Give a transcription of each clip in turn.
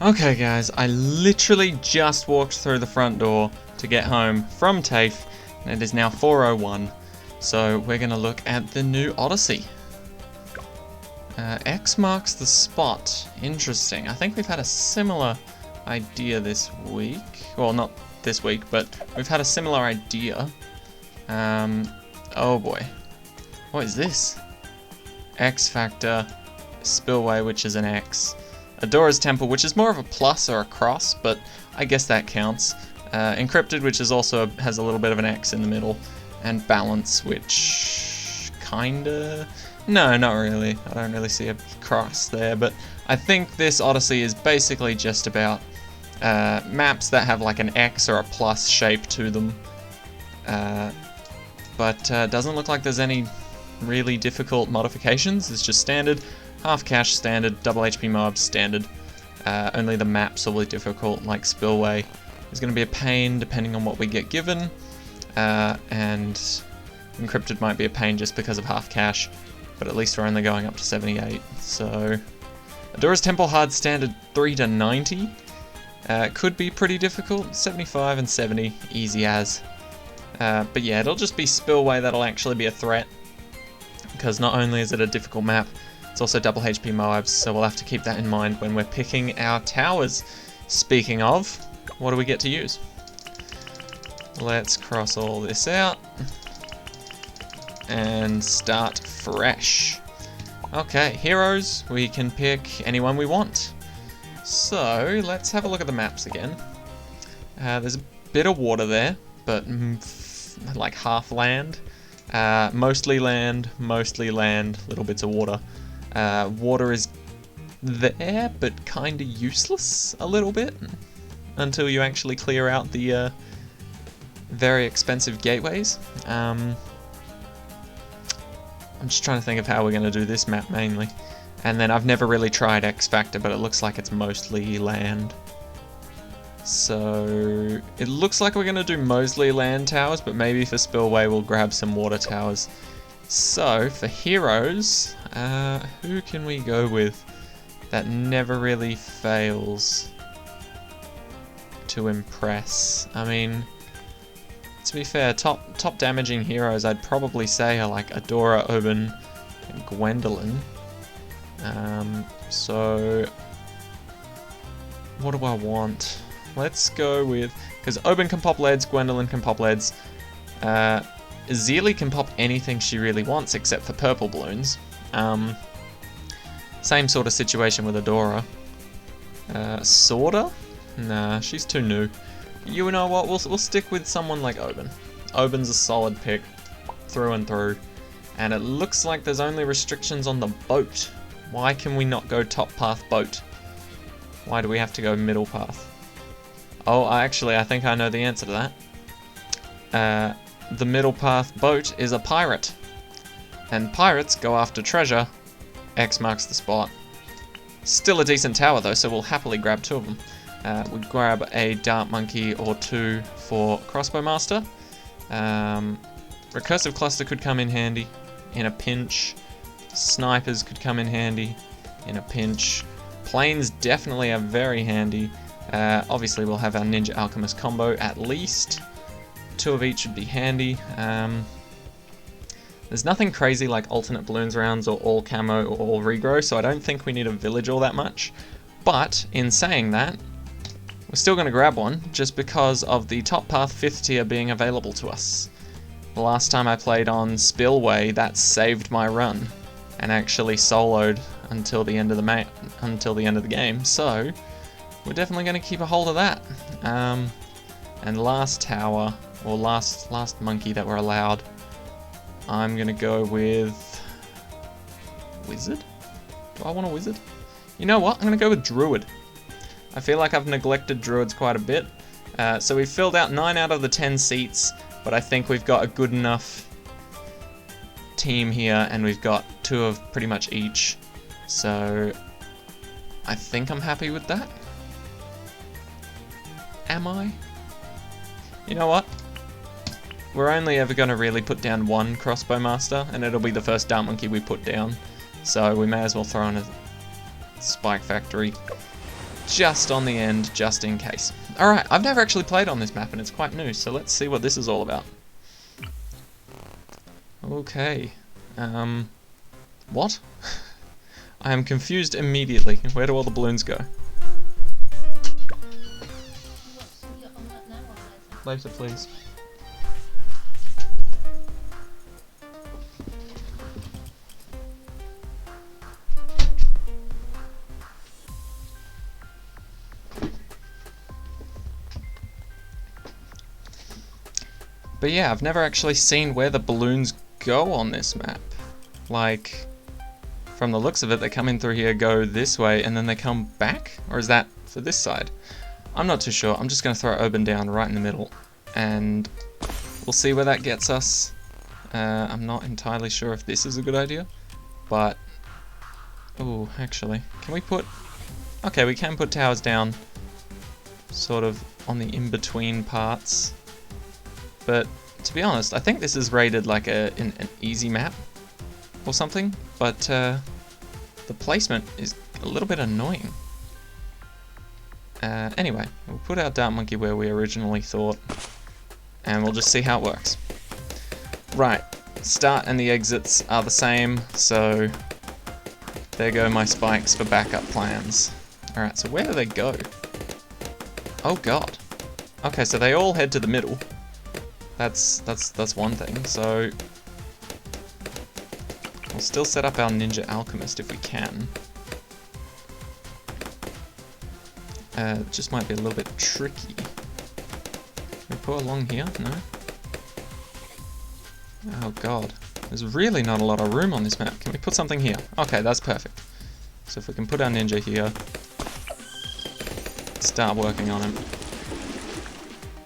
Okay guys, I literally just walked through the front door to get home from TAFE, and it is now 4:01, so we're going to look at the new Odyssey. X marks the spot. Interesting. I think we've had a similar idea this week. Well, not this week, but we've had a similar idea. Oh boy. What is this? X Factor, Spillway, which is an X. Adora's Temple, which is more of a plus or a cross, but I guess that counts. Encrypted, which is also has a little bit of an X in the middle. And Balance, which kinda... No, not really. I don't really see a cross there, but I think this Odyssey is basically just about maps that have like an X or a plus shape to them. But doesn't look like there's any really difficult modifications. It's just standard. Half cash standard, double HP Moab standard. Only the maps will be difficult, like Spillway is going to be a pain depending on what we get given. And Encrypted might be a pain just because of half cash, but at least we're only going up to 78. So Adora's Temple hard standard 3 to 90. Could be pretty difficult, 75 and 70, easy as. But yeah, it'll just be Spillway that'll actually be a threat, because not only is it a difficult map, it's also double HP Moabs, so we'll have to keep that in mind when we're picking our towers. Speaking of, what do we get to use? Let's cross all this out and start fresh. Okay, heroes, we can pick anyone we want. So let's have a look at the maps again. There's a bit of water there, but like half land. Mostly land, little bits of water. Water is there, but kinda useless a little bit, until you actually clear out the very expensive gateways. I'm just trying to think of how we're going to do this map mainly. And then I've never really tried X Factor, but it looks like it's mostly land. So it looks like we're going to do mostly land towers, but maybe for Spillway we'll grab some water towers. So for heroes, who can we go with that never really fails to impress? I mean, to be fair, top damaging heroes I'd probably say are like Adora, Oben, and Gwendolyn. So what do I want? Let's go with, because Oben can pop leads, Gwendolyn can pop leads. Zeely can pop anything she really wants except for purple balloons. Same sort of situation with Adora. Sorta? Nah, she's too new. You know what, we'll stick with someone like Oben. Oben's a solid pick, through and through. And it looks like there's only restrictions on the boat. Why can we not go top path boat? Why do we have to go middle path? Oh, actually, I think I know the answer to that. The middle path boat is a pirate. And pirates go after treasure. X marks the spot. Still a decent tower though, so we'll happily grab two of them. We'll grab a Dart Monkey or two for Crossbow Master. Recursive Cluster could come in handy in a pinch. Snipers could come in handy in a pinch. Planes definitely are very handy. Obviously we'll have our Ninja Alchemist combo at least. Two of each would be handy. There's nothing crazy like alternate balloons rounds or all camo or all regrow, so I don't think we need a village all that much. But in saying that, we're still going to grab one just because of the top path 5th tier being available to us. The last time I played on Spillway, that saved my run and actually soloed until the end of the game. So we're definitely going to keep a hold of that. And last tower, or last monkey that we're allowed, I'm going to go with Wizard? Do I want a Wizard? You know what? I'm going to go with Druid. I feel like I've neglected Druids quite a bit. So we've filled out 9 out of the 10 seats, but I think we've got a good enough team here, and we've got 2 of pretty much each. So I think I'm happy with that. Am I? You know what? We're only ever going to really put down one Crossbow Master, and it'll be the first Dart Monkey we put down. So we may as well throw in a Spike Factory. just on the end, just in case. Alright, I've never actually played on this map and it's quite new, so let's see what this is all about. Okay. What? I am confused immediately. Where do all the balloons go? Later, please. But yeah, I've never actually seen where the balloons go on this map. Like, from the looks of it, they come in through here, go this way, and then they come back? Or is that for this side? I'm not too sure. I'm just going to throw Oban down right in the middle, and we'll see where that gets us. I'm not entirely sure if this is a good idea, but... Oh, actually, can we put... Okay, we can put towers down, sort of on the in-between parts. But to be honest, I think this is rated like an easy map or something, but the placement is a little bit annoying. Anyway, we'll put our Dart Monkey where we originally thought, and we'll just see how it works. Right, start and the exits are the same, so there go my spikes for backup plans. Alright, so where do they go? Oh god. Okay, so they all head to the middle. That's one thing, so we'll still set up our Ninja Alchemist if we can. It just might be a little bit tricky. Can we put along here? No? Oh god. There's really not a lot of room on this map. Can we put something here? Okay, that's perfect. So if we can put our ninja here, start working on him.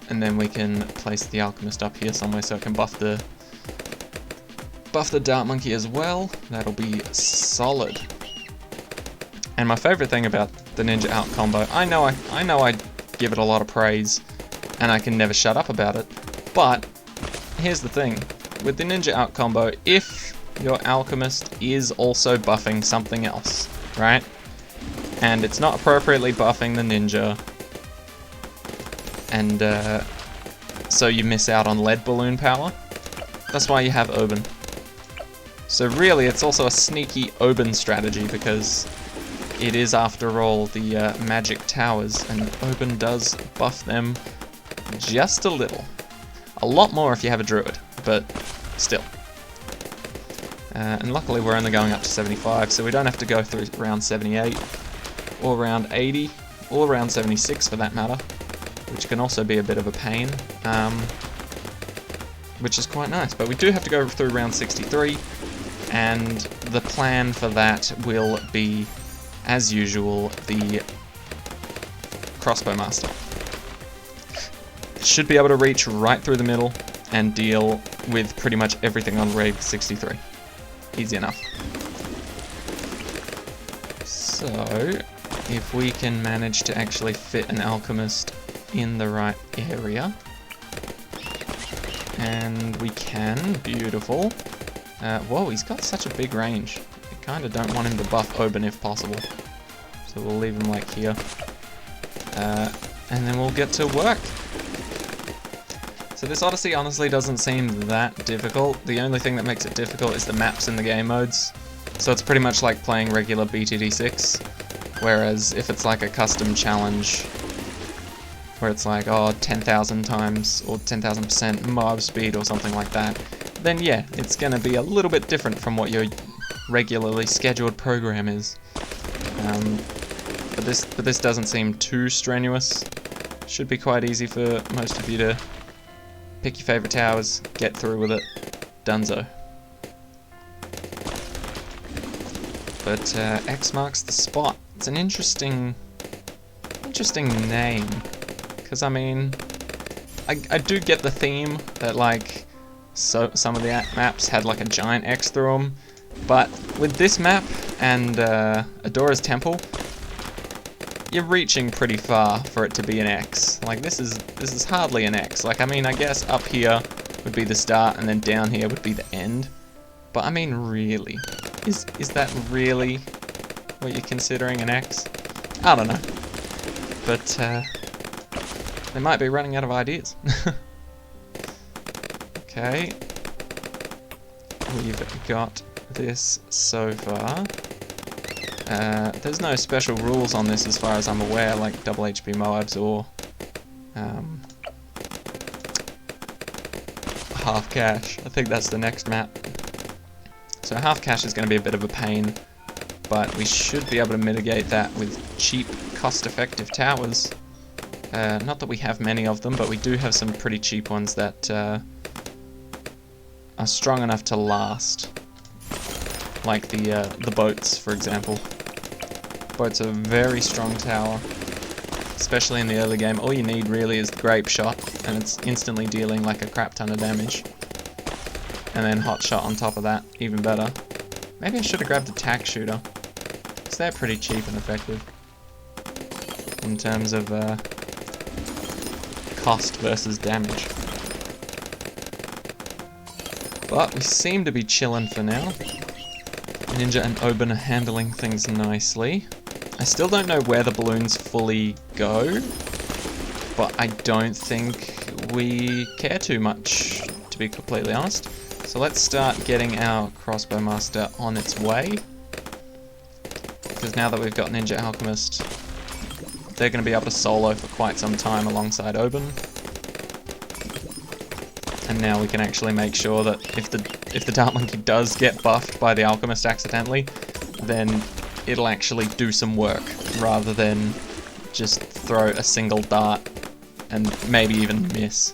And then we can place the alchemist up here somewhere so it can buff the Dart Monkey as well. That'll be solid. And my favorite thing about the ninja out combo, I know I give it a lot of praise and I can never shut up about it, but here's the thing. With the ninja out combo, if your alchemist is also buffing something else, right? And it's not appropriately buffing the ninja, and so you miss out on lead balloon power. That's why you have Oban. So really, it's also a sneaky Oban strategy because it is, after all, the magic towers, and Oban does buff them just a little. A lot more if you have a druid, but still. And luckily we're only going up to 75, so we don't have to go through round 78, or round 80, or round 76 for that matter, which can also be a bit of a pain, which is quite nice. But we do have to go through round 63, and the plan for that will be, as usual, the Crossbow Master. Should be able to reach right through the middle and deal with pretty much everything on raid 63. Easy enough. So, if we can manage to actually fit an alchemist in the right area, and we can, beautiful. Whoa, he's got such a big range. I kind of don't want him to buff Oban if possible, so we'll leave him like here, and then we'll get to work. So this Odyssey honestly doesn't seem that difficult. The only thing that makes it difficult is the maps in the game modes. So it's pretty much like playing regular BTD6, whereas if it's like a custom challenge where it's like, oh, 10,000 times or 10,000% Moab speed or something like that, then yeah, it's gonna be a little bit different from what your regularly scheduled program is. But this doesn't seem too strenuous. Should be quite easy for most of you to pick your favorite towers, get through with it, dunzo. But X marks the spot. It's an interesting name, because I mean, I do get the theme that like some of the maps had like a giant X through them, but with this map and Adora's Temple, you're reaching pretty far for it to be an X. Like this is hardly an X. Like I mean, I guess up here would be the start and then down here would be the end. But I mean, really, is that really what you're considering an X? I don't know. but they might be running out of ideas. Okay. We've got this so far. There's no special rules on this as far as I'm aware, like double HP Moabs or half cash. I think that's the next map. So half cash is going to be a bit of a pain, but we should be able to mitigate that with cheap, cost-effective towers. Not that we have many of them, but we do have some pretty cheap ones that are strong enough to last. Like the boats, for example. Boats are a very strong tower, especially in the early game. All you need really is the grape shot, and it's instantly dealing like a crap ton of damage. And then hot shot on top of that, even better. Maybe I should have grabbed the tack shooter, because they're pretty cheap and effective in terms of cost versus damage. But we seem to be chilling for now. Ninja and Oben are handling things nicely. I still don't know where the balloons fully go, but I don't think we care too much, to be completely honest. So let's start getting our crossbow master on its way, because now that we've got Ninja Alchemist, they're going to be able to solo for quite some time alongside Oben. And now we can actually make sure that if the Dart Monkey does get buffed by the Alchemist accidentally, then it'll actually do some work, rather than just throw a single dart and maybe even miss.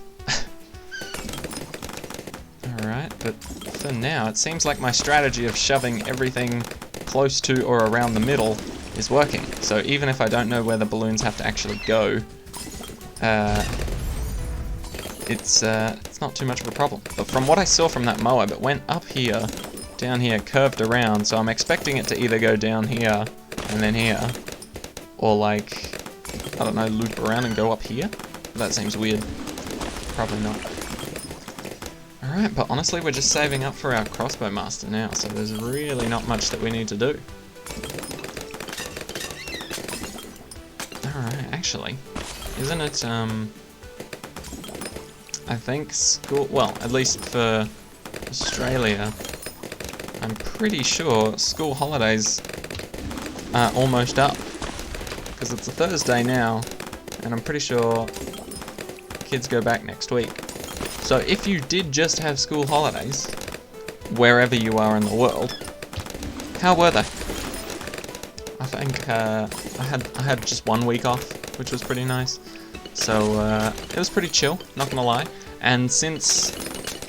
Alright, but for now, it seems like my strategy of shoving everything close to or around the middle is working. So even if I don't know where the balloons have to actually go, it's not too much of a problem. But from what I saw from that Moab, it went up here, down here, curved around, so I'm expecting it to either go down here and then here, or like, I don't know, loop around and go up here? That seems weird. Probably not. Alright, but honestly we're just saving up for our crossbow master now, so there's really not much that we need to do. Alright, actually, isn't it, I think school, well, at least for Australia, I'm pretty sure school holidays are almost up, because it's a Thursday now, and I'm pretty sure kids go back next week. So if you did just have school holidays, wherever you are in the world, how were they? I think I had just 1 week off, which was pretty nice. So it was pretty chill, not gonna lie. And since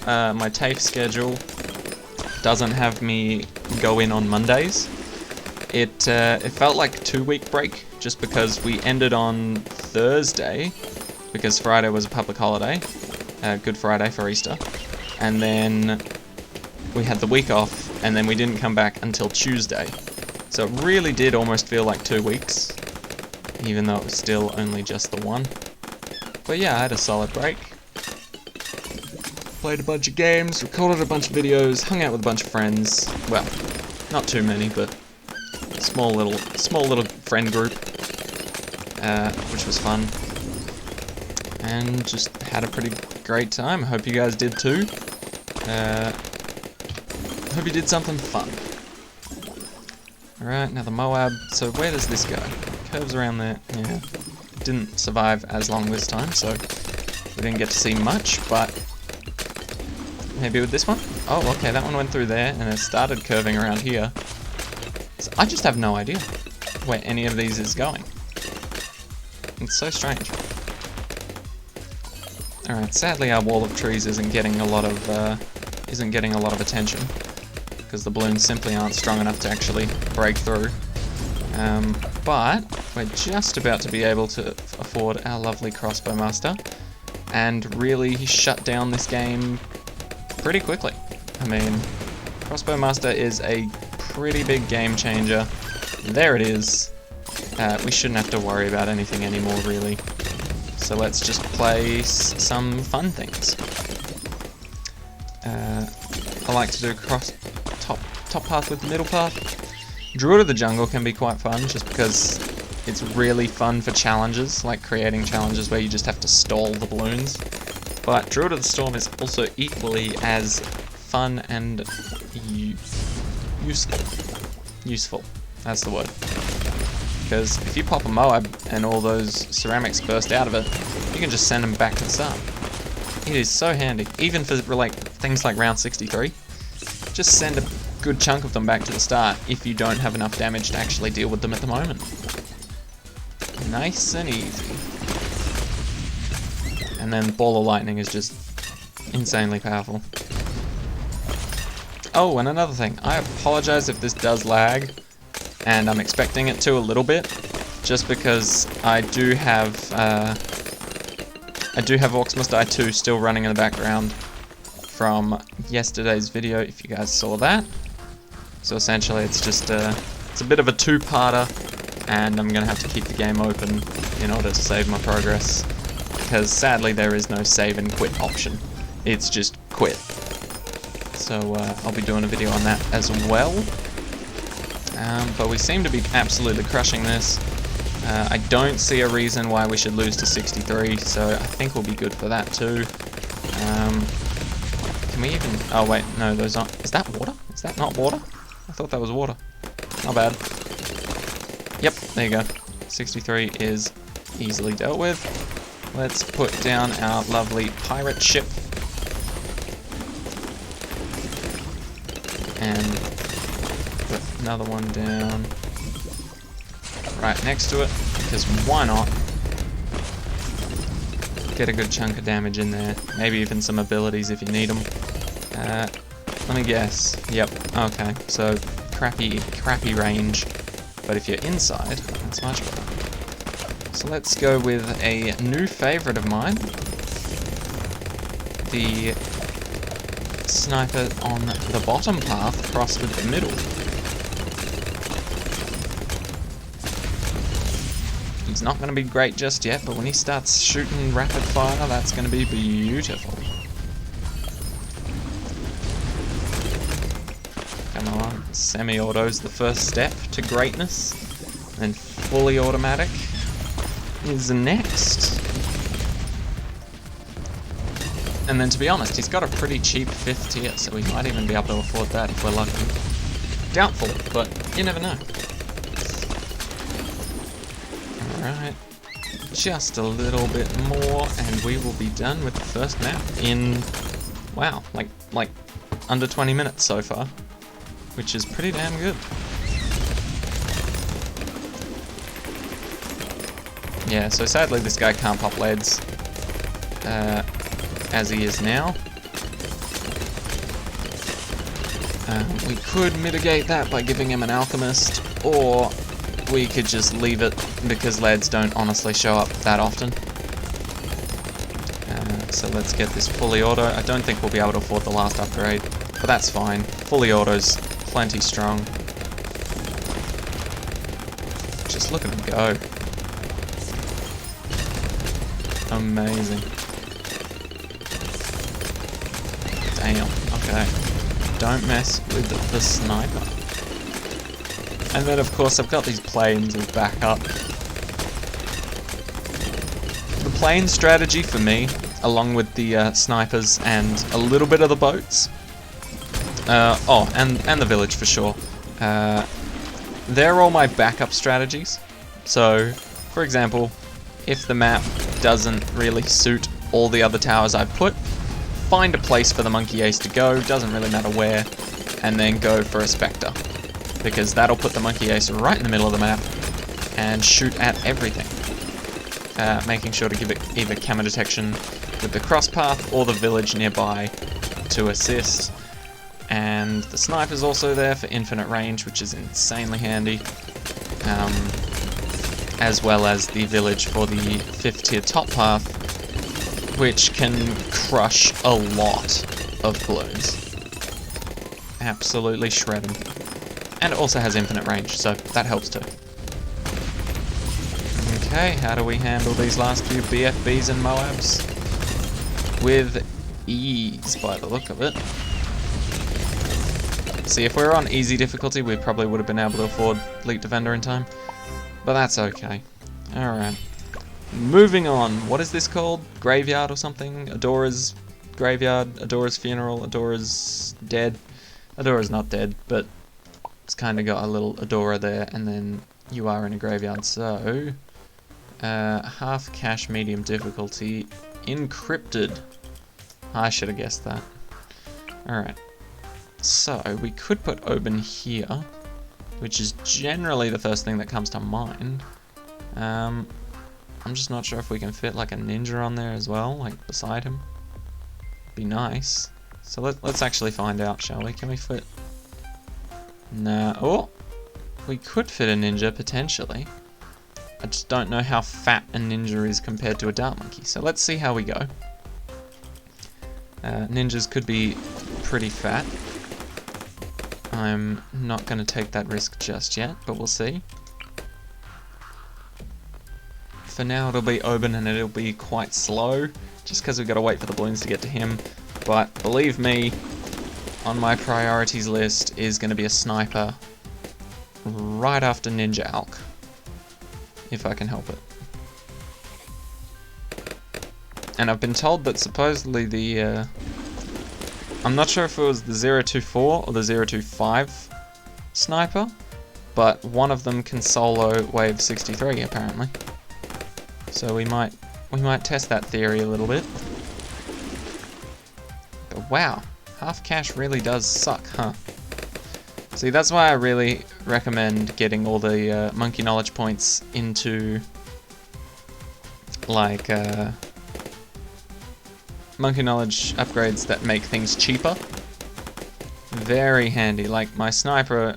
my TAFE schedule doesn't have me go in on Mondays, it felt like a 2-week break, just because we ended on Thursday, because Friday was a public holiday, Good Friday for Easter, and then we had the week off, and then we didn't come back until Tuesday. So it really did almost feel like 2 weeks, even though it was still only just the one. But yeah, I had a solid break. Played a bunch of games, recorded a bunch of videos, hung out with a bunch of friends. Well, not too many, but small little friend group, which was fun. And just had a pretty great time. Hope you guys did too. Hope you did something fun. Alright, now the Moab. So where does this go? Curves around there. Yeah. Didn't survive as long this time, so we didn't get to see much, but maybe with this one? Oh, okay, that one went through there, and it started curving around here. So I just have no idea where any of these is going. It's so strange. Alright, sadly our wall of trees isn't getting a lot of attention, because the balloons simply aren't strong enough to actually break through. But we're just about to be able to afford our lovely crossbow master and really shut down this game pretty quickly. I mean, crossbow master is a pretty big game changer. There it is. We shouldn't have to worry about anything anymore, really. So let's just play some fun things. I like to do top path with middle path. Druid of the Jungle can be quite fun, just because It's really fun for challenges, like creating challenges where you just have to stall the balloons. But Druid of the Storm is also equally as fun and useful. That's the word. Because if you pop a Moab and all those ceramics burst out of it, you can just send them back to the start. It is so handy, even for like things like round 63. Just send a good chunk of them back to the start if you don't have enough damage to actually deal with them at the moment. Nice and easy. And then Ball of Lightning is just insanely powerful. Oh, and another thing, I apologize if this does lag, and I'm expecting it to a little bit, just because I do have Orcs Must Die 2 still running in the background from yesterday's video, if you guys saw that. So essentially it's just it's a bit of a two-parter, and I'm gonna have to keep the game open in order to save my progress, because sadly there is no save and quit option. It's just quit. So I'll be doing a video on that as well. But we seem to be absolutely crushing this. I don't see a reason why we should lose to 63, so I think we'll be good for that too. Can we even... Oh wait, no, those aren't... Is that water? Is that not water? I thought that was water. Not bad. Yep, there you go. 63 is easily dealt with. Let's put down our lovely pirate ship. And put another one down right next to it, because why not? Get a good chunk of damage in there, maybe even some abilities if you need them. Let me guess. Yep, okay, so crappy range, but if you're inside, that's much better. So let's go with a new favorite of mine, the sniper on the bottom path crossed with the middle. He's not going to be great just yet, but when he starts shooting rapid fire, that's going to be beautiful. Come on, semi-auto's the first step to greatness, and fully automatic is next. And then, to be honest, he's got a pretty cheap 5th tier, so we might even be able to afford that if we're lucky. Doubtful, but you never know. Alright, just a little bit more, and we will be done with the first map in, wow, like under 20 minutes so far, which is pretty damn good. Yeah, so sadly this guy can't pop leads, as he is now. We could mitigate that by giving him an alchemist, or we could just leave it because leads don't honestly show up that often. So let's get this fully auto. I don't think we'll be able to afford the last upgrade, but that's fine. Fully auto's plenty strong. Just look at him go. Amazing. Damn, okay. Don't mess with the sniper. And then of course I've got these planes as backup. The plane strategy for me, along with the snipers and a little bit of the boats, and the village for sure, they're all my backup strategies. So, for example, if the map doesn't really suit all the other towers I've put, find a place for the monkey ace to go, doesn't really matter where, and then go for a spectre, because that'll put the monkey ace right in the middle of the map and shoot at everything, making sure to give it either camera detection with the cross path or the village nearby to assist. And the sniper's also there for infinite range, which is insanely handy, as well as the village for the 5th tier top path, which can crush a lot of balloons. Absolutely shred them. And it also has infinite range, so that helps too. Okay, how do we handle these last few BFBs and Moabs? With ease, by the look of it. See, if we were on easy difficulty, we probably would have been able to afford Elite Defender in time. But that's okay. Alright. Moving on. What is this called? Graveyard or something? Adora's graveyard? Adora's funeral? Adora's dead? Adora's not dead, but it's kind of got a little Adora there, and then you are in a graveyard. So, half cash, medium difficulty, encrypted. I should have guessed that. Alright. So, we could put Oban here, which is generally the first thing that comes to mind. I'm just not sure if we can fit like a ninja on there as well, like beside him. Be nice. So let's actually find out, shall we? Can we fit... Nah. Oh! We could fit a ninja, potentially. I just don't know how fat a ninja is compared to a dart monkey. So let's see how we go. Ninjas could be pretty fat. I'm not going to take that risk just yet, but we'll see. For now it'll be Oban and it'll be quite slow, just because we've got to wait for the balloons to get to him. But believe me, on my priorities list is going to be a sniper right after Ninja Alk, if I can help it. And I've been told that supposedly the, I'm not sure if it was the 024 or the 025 sniper, but one of them can solo wave 63 apparently. So we might test that theory a little bit. But wow, half cash really does suck, huh? See, that's why I really recommend getting all the monkey knowledge points into like monkey knowledge upgrades that make things cheaper. Very handy. Like my sniper,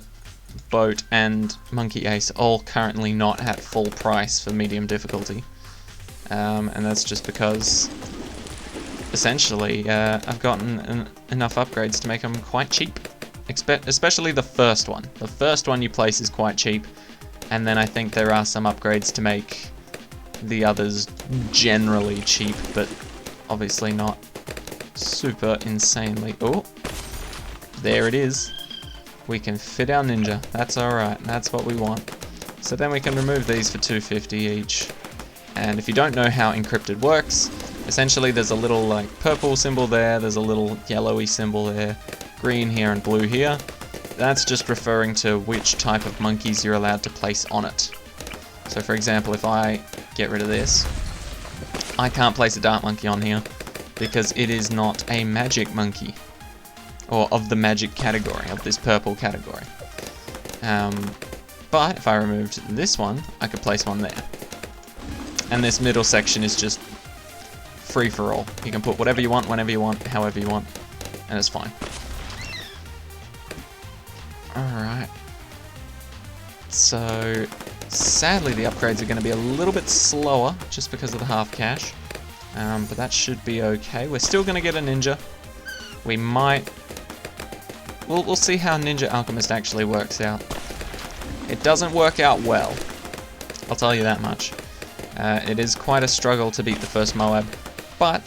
boat, and monkey ace all currently not at full price for medium difficulty. And that's just because essentially I've gotten enough upgrades to make them quite cheap. Especially the first one. The first one you place is quite cheap, and then I think there are some upgrades to make the others generally cheap, but obviously not super insanely. Oh, there it is. We can fit our ninja. That's alright. That's what we want. So then we can remove these for 250 each. And if you don't know how encrypted works, essentially there's a little like purple symbol there, there's a little yellowy symbol there, green here and blue here. That's just referring to which type of monkeys you're allowed to place on it. So for example, if I get rid of this, I can't place a dart monkey on here because it is not a magic monkey, or of the magic category, of this purple category. But if I removed this one, I could place one there. And this middle section is just free for all. You can put whatever you want, whenever you want, however you want, and it's fine. Alright. So, sadly the upgrades are going to be a little bit slower, just because of the half cash. But that should be okay. We're still going to get a ninja. We might... We'll see how Ninja Alchemist actually works out. It doesn't work out well. I'll tell you that much. It is quite a struggle to beat the first Moab, but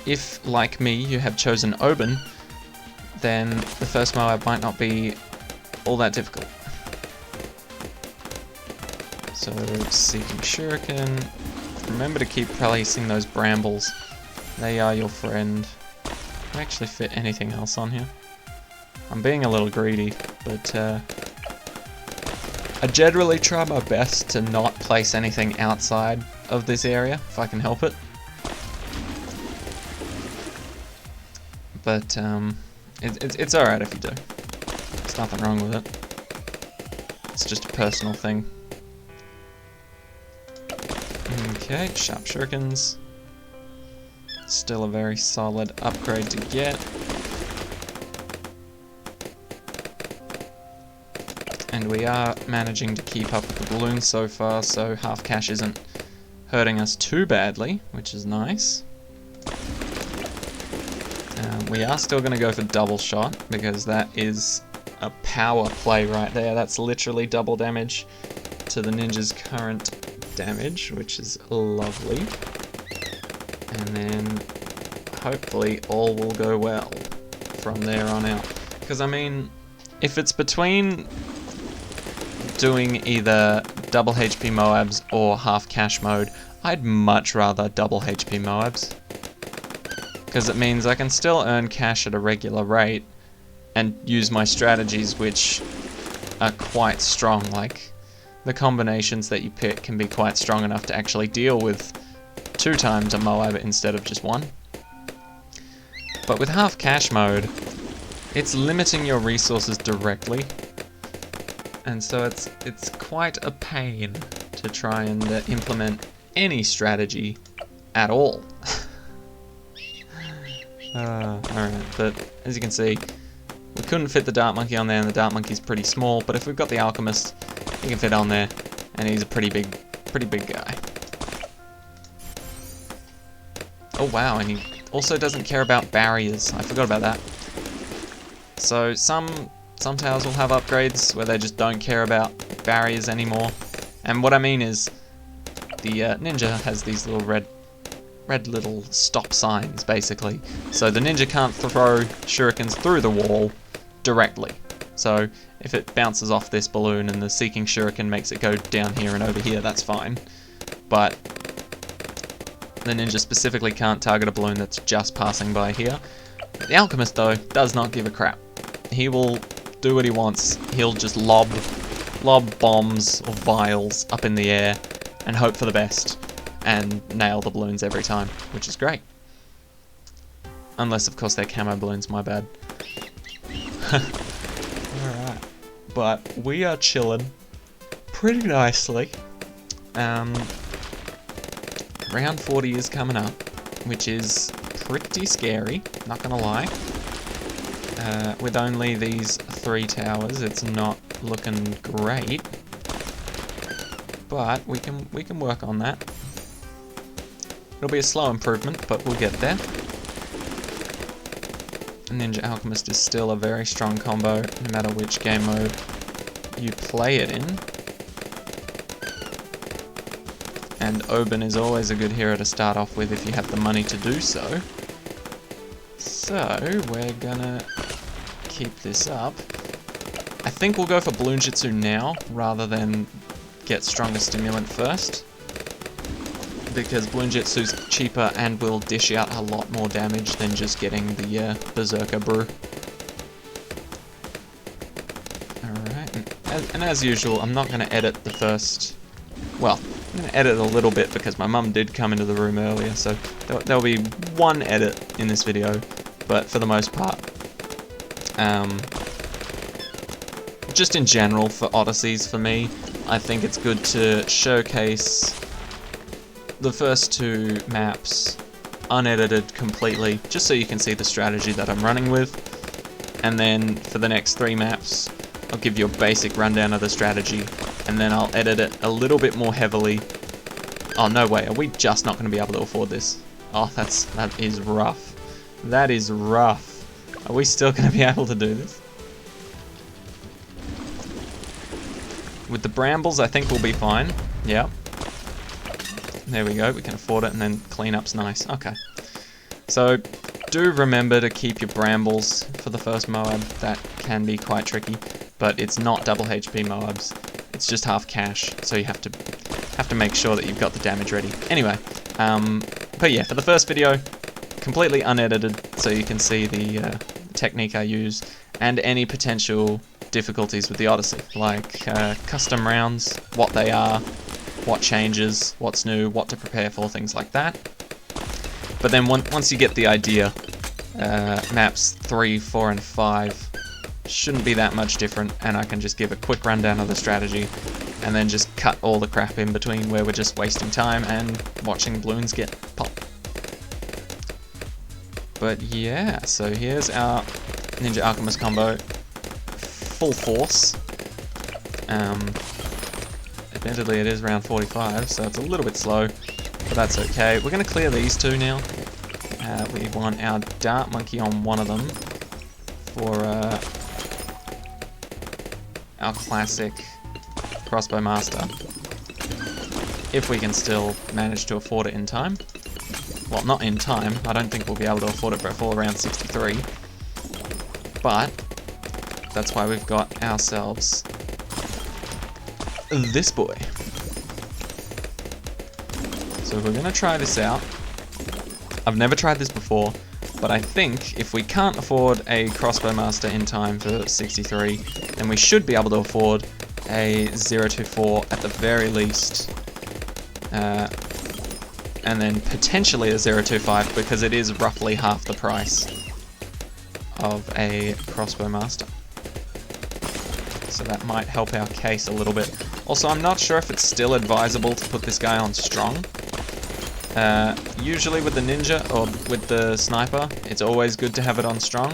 if, like me, you have chosen Oban, then the first Moab might not be all that difficult. So, Seeking Shuriken. Remember to keep placing those brambles. They are your friend. Can I actually fit anything else on here? I'm being a little greedy, but I generally try my best to not place anything outside of this area, if I can help it. But it's alright if you do. There's nothing wrong with it. It's just a personal thing. Okay, sharp shurikens. Still a very solid upgrade to get. And we are managing to keep up with the balloons so far, so half cash isn't hurting us too badly, which is nice. We are still going to go for double shot, because that is a power play right there. That's literally double damage to the ninja's current damage, which is lovely. And then hopefully all will go well from there on out. Because I mean, if it's between doing either double HP Moabs or half cash mode. I'd much rather double HP Moabs, because it means I can still earn cash at a regular rate and use my strategies, which are quite strong. Like, the combinations that you pick can be quite strong enough to actually deal with 2 times a Moab instead of just 1. But with half cash mode, it's limiting your resources directly, and so it's quite a pain to try and implement any strategy at all. Alright, but as you can see, we couldn't fit the Dart Monkey on there, and the Dart Monkey's pretty small, but if we've got the Alchemist, he can fit on there, and he's a pretty big guy. Oh wow, and he also doesn't care about barriers. I forgot about that. So some towers will have upgrades where they just don't care about barriers anymore. And what I mean is, the ninja has these little red little stop signs, basically. So the ninja can't throw shurikens through the wall directly. So if it bounces off this balloon and the Seeking Shuriken makes it go down here and over here, that's fine. But the ninja specifically can't target a balloon that's just passing by here. The Alchemist, though, does not give a crap. He will do what he wants. He'll just lob bombs or vials up in the air and hope for the best, and nail the balloons every time, which is great. Unless, of course, they're camo balloons, my bad. Alright. But we are chilling pretty nicely. Round 40 is coming up, which is pretty scary, not gonna lie. With only these 3 towers, it's not looking great. But we can work on that. It'll be a slow improvement, but we'll get there. Ninja Alchemist is still a very strong combo, no matter which game mode you play it in. And Oben is always a good hero to start off with if you have the money to do so. So, we're gonna keep this up. I think we'll go for Balloon Jitsu now, rather than get Stronger Stimulant first. Because Balloon Jitsu's cheaper and will dish out a lot more damage than just getting the Berserker Brew. Alright, and as usual, I'm not going to edit the first... Well, I'm going to edit a little bit because my mum did come into the room earlier, so there'll be one edit in this video, but for the most part, just in general for Odysseys for me, I think it's good to showcase the first 2 maps unedited completely, just so you can see the strategy that I'm running with, and then for the next 3 maps, I'll give you a basic rundown of the strategy, and then I'll edit it a little bit more heavily. Oh, no way, are we just not going to be able to afford this? Oh, that is rough. That is rough. Are we still going to be able to do this? With the brambles, I think we'll be fine. Yeah. There we go, we can afford it, and then cleanup's nice. Okay. So, do remember to keep your brambles for the first Moab. That can be quite tricky, but it's not double HP Moabs. It's just half cash, so you have to make sure that you've got the damage ready. Anyway, but yeah, for the first video, completely unedited, so you can see the technique I use, and any potential difficulties with the Odyssey, like custom rounds, what they are, what changes, what's new, what to prepare for, things like that. But then once you get the idea, maps 3, 4, and 5 shouldn't be that much different, and I can just give a quick rundown of the strategy, and then just cut all the crap in between where we're just wasting time and watching balloons get popped. But yeah, so here's our Ninja Alchemist combo. Full force. Admittedly it is round 45, so it's a little bit slow, but that's okay. We're going to clear these 2 now. We want our Dart Monkey on one of them for our classic Crossbow Master, if we can still manage to afford it in time. Well, not in time, I don't think we'll be able to afford it before round 63, but that's why we've got ourselves this boy. So we're going to try this out. I've never tried this before, but I think if we can't afford a crossbow master in time for 63, then we should be able to afford a 024 at the very least. And then potentially a 025 because it is roughly half the price of a crossbow master. So that might help our case a little bit. Also, I'm not sure if it's still advisable to put this guy on strong. Usually with the ninja, or with the sniper, it's always good to have it on strong.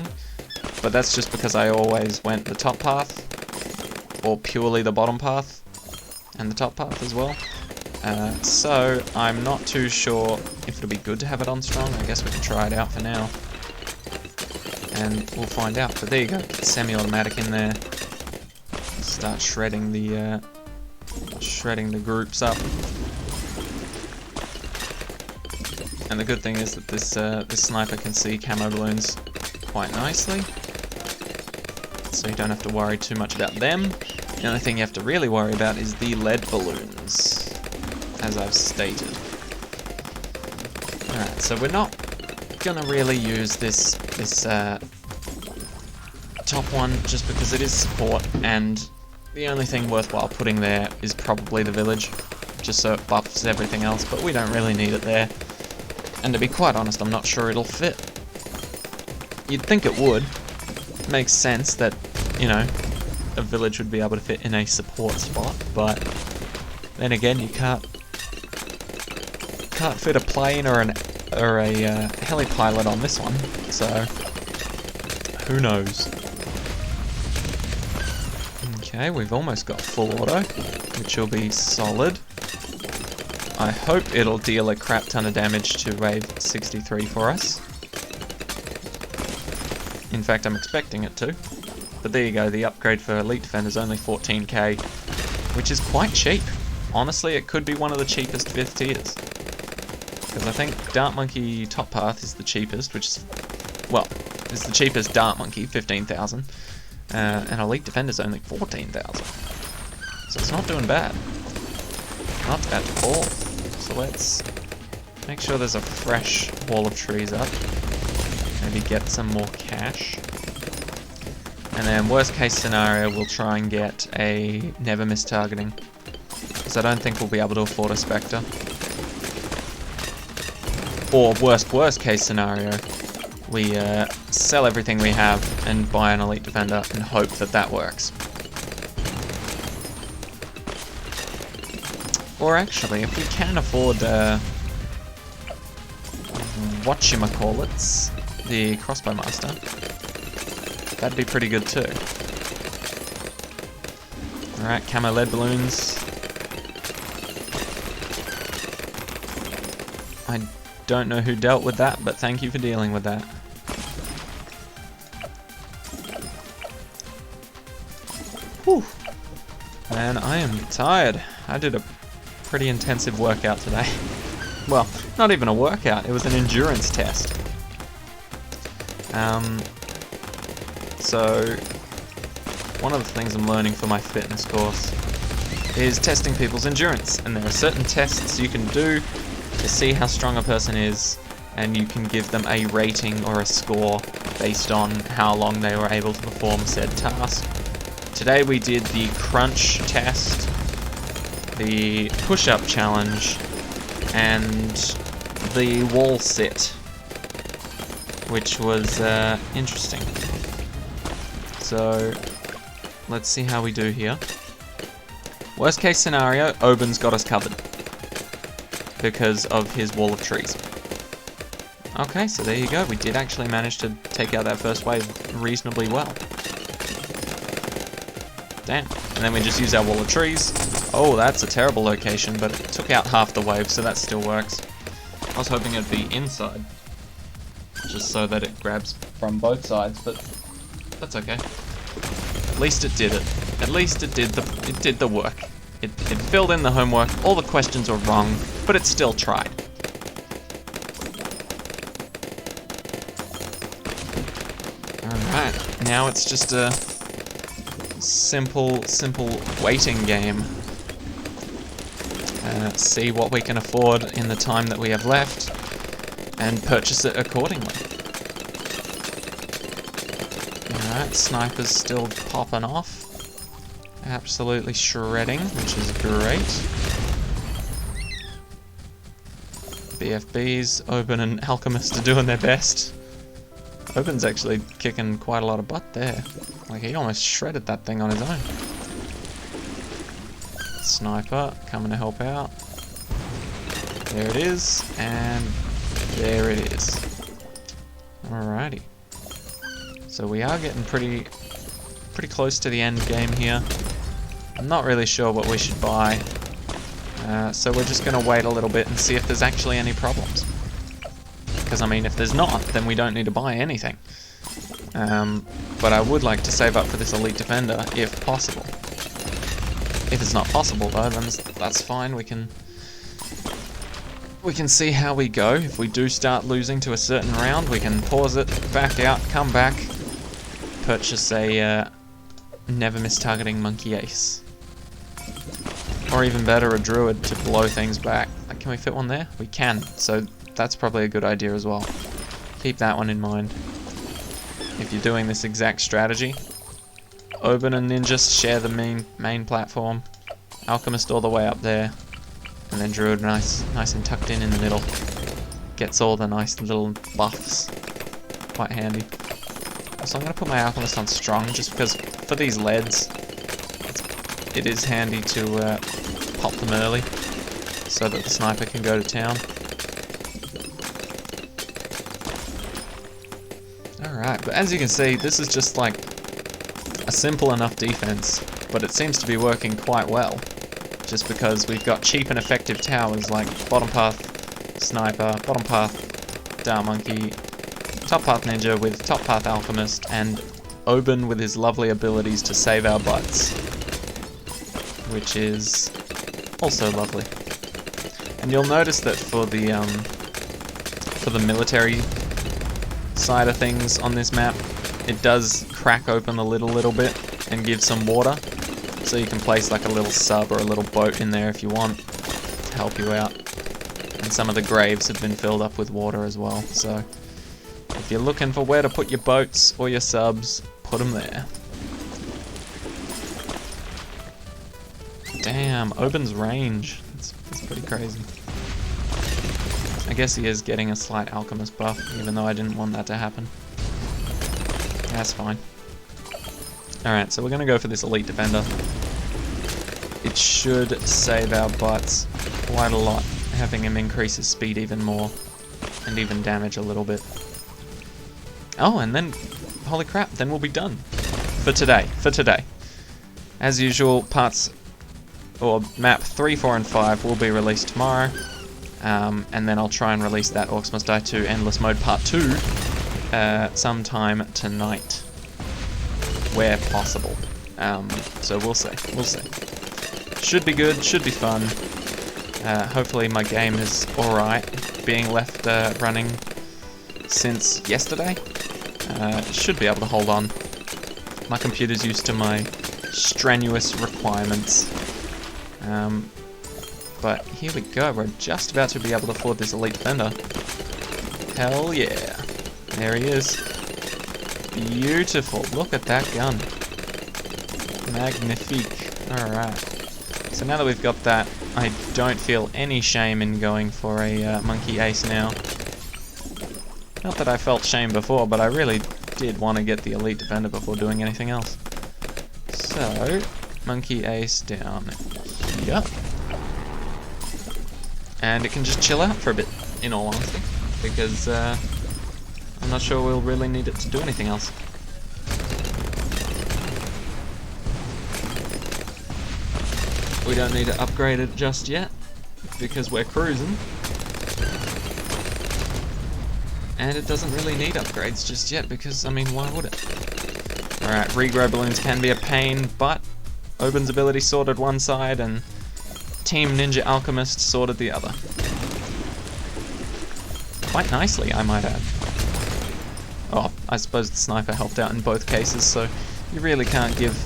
But that's just because I always went the top path, or purely the bottom path, and the top path as well. So I'm not too sure if it'll be good to have it on strong. I guess we can try it out for now. And we'll find out. But there you go, semi-automatic in there. Start shredding the groups up. And the good thing is that this sniper can see camo balloons quite nicely, so you don't have to worry too much about them. The only thing you have to really worry about is the lead balloons, as I've stated. Alright, so we're not gonna really use this top one just because it is support, and the only thing worthwhile putting there is probably the village, just so it buffs everything else, but we don't really need it there. And to be quite honest, I'm not sure it'll fit. You'd think it would. Makes sense that, you know, a village would be able to fit in a support spot, but then again, you can't fit a plane or a heli pilot on this one, so who knows. Okay, we've almost got full auto, which will be solid. I hope it'll deal a crap ton of damage to wave 63 for us. In fact, I'm expecting it to. But there you go, the upgrade for Elite Defender is only 14k, which is quite cheap. Honestly, it could be one of the cheapest 5th tiers. Because I think Dart Monkey Top Path is the cheapest, which is, well, it's the cheapest Dart Monkey, 15,000. And Elite Defender's only 14,000. So it's not doing bad. Not bad at all. So let's make sure there's a fresh wall of trees up. Maybe get some more cash. And then worst case scenario, we'll try and get a never miss targeting. Because I don't think we'll be able to afford a Spectre. Or worst case scenario, we sell everything we have and buy an Elite Defender and hope that that works. Or actually, if we can afford whatchamacallits, the Crossbow Master, that'd be pretty good too. Alright, camo lead balloons. I don't know who dealt with that, but thank you for dealing with that. Whew. Man, I am tired. I did a pretty intensive workout today. Well, not even a workout, it was an endurance test. So, one of the things I'm learning for my fitness course is testing people's endurance, and there are certain tests you can do to see how strong a person is, and you can give them a rating or a score based on how long they were able to perform said task. Today we did the crunch test, the push-up challenge, and the wall sit, which was interesting. So let's see how we do here. Worst case scenario, Oben's got us covered because of his wall of trees. Okay, so there you go. We did actually manage to take out that first wave reasonably well. Damn. And then we just use our wall of trees. Oh, that's a terrible location, but it took out half the wave, so that still works. I was hoping it'd be inside, just so that it grabs from both sides, but that's okay. At least it did it. At least it did the work. It filled in the homework. All the questions were wrong, but it still tried. Alright, now it's just a simple waiting game. see what we can afford in the time that we have left, and purchase it accordingly. Alright, sniper's still popping off. Absolutely shredding, which is great. BFBs, Oben and Alchemist are doing their best. Oben's actually kicking quite a lot of butt there. Like, he almost shredded that thing on his own. Sniper coming to help out. There it is, and there it is. Alrighty. So we are getting pretty close to the end game here. I'm not really sure what we should buy. So we're just going to wait a little bit and see if there's actually any problems. Because, I mean, if there's not, then we don't need to buy anything. But I would like to save up for this Elite Defender, if possible. If it's not possible, though, then that's fine. We can see how we go. If we do start losing to a certain round, we can pause it, back out, come back, purchase a never miss targeting Monkey Ace. Or even better, a Druid to blow things back. Like, can we fit one there? We can, so that's probably a good idea as well. Keep that one in mind. If you're doing this exact strategy, Oben and Ninja share the main platform, Alchemist all the way up there, and then Druid nice and tucked in the middle. Gets all the nice little buffs. Quite handy. So I'm going to put my Alchemist on strong, just because for these leads, it is handy to pop them early, so that the sniper can go to town. Alright, but as you can see, this is just like a simple enough defense, but it seems to be working quite well. Just because we've got cheap and effective towers like bottom path sniper, bottom path Dark Monkey, top path Ninja with top path Alchemist, and Oben with his lovely abilities to save our butts, which is also lovely. And you'll notice that for the military side of things on this map, it does crack open the lid a little bit and give some water, so you can place like a little sub or a little boat in there if you want to help you out. And some of the graves have been filled up with water as well, so if you're looking for where to put your boats or your subs, put them there. Damn, Oben's range. That's pretty crazy. I guess he is getting a slight Alchemist buff, even though I didn't want that to happen. That's fine. Alright, so we're going to go for this Elite Defender. It should save our butts quite a lot, having him increase his speed even more, and even damage a little bit. Oh, and then, holy crap, then we'll be done. For today. As usual, map 3, 4, and 5 will be released tomorrow. And then I'll try and release that Orcs Must Die 2 Endless Mode Part 2 sometime tonight, where possible. So we'll see. Should be good, should be fun. Hopefully my game is alright, being left running since yesterday. Should be able to hold on. My computer's used to my strenuous requirements. But here we go, we're just about to be able to afford this Elite Defender. Hell yeah. There he is. Beautiful, look at that gun. Magnifique. Alright. So now that we've got that, I don't feel any shame in going for a Monkey Ace now. Not that I felt shame before, but I really did want to get the Elite Defender before doing anything else. So, Monkey Ace down here. And it can just chill out for a bit, in all honesty, because I'm not sure we'll really need it to do anything else. We don't need to upgrade it just yet, because we're cruising. And it doesn't really need upgrades just yet, because, I mean, why would it? Alright, regrow balloons can be a pain, but Oben's ability sorted one side, and Team Ninja Alchemist sorted the other. Quite nicely, I might add. Oh, I suppose the sniper helped out in both cases, so you really can't give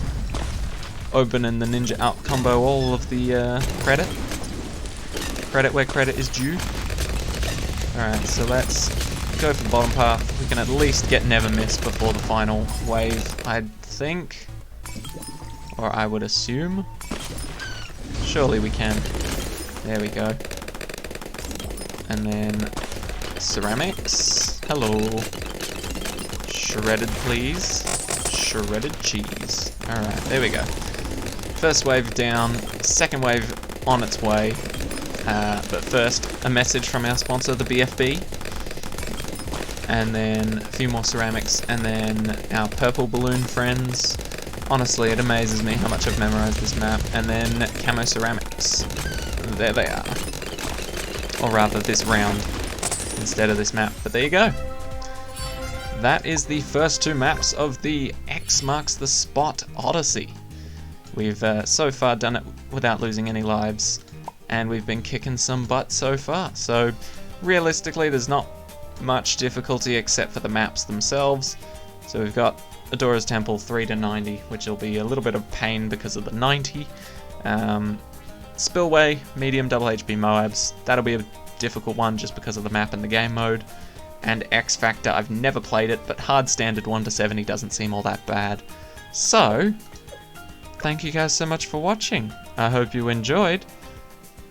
Oben and the Ninja Out combo all of the credit. Credit where credit is due. Alright, so let's go for the bottom path. We can at least get Never Miss before the final wave, I'd think. Or I would assume. Surely we can. There we go. And then ceramics. Hello. Shredded, please. Shredded cheese. Alright, there we go. First wave down, second wave on its way. But first, a message from our sponsor, the BFB. And then a few more ceramics, and then our purple balloon friends. Honestly, it amazes me how much I've memorized this map. And then camo ceramics. There they are. Or rather, this round instead of this map. But there you go. That is the first two maps of the X Marks the Spot Odyssey. We've so far done it without losing any lives, and we've been kicking some butt so far. So realistically, there's not much difficulty except for the maps themselves. So we've got Adora's Temple 3 to 90, which will be a little bit of pain because of the 90. Spillway, medium double HP Moabs, that'll be a difficult one just because of the map and the game mode. And X Factor, I've never played it, but hard standard 1 to 70 doesn't seem all that bad. So, thank you guys so much for watching. I hope you enjoyed.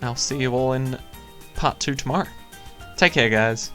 I'll see you all in part 2 tomorrow. Take care, guys.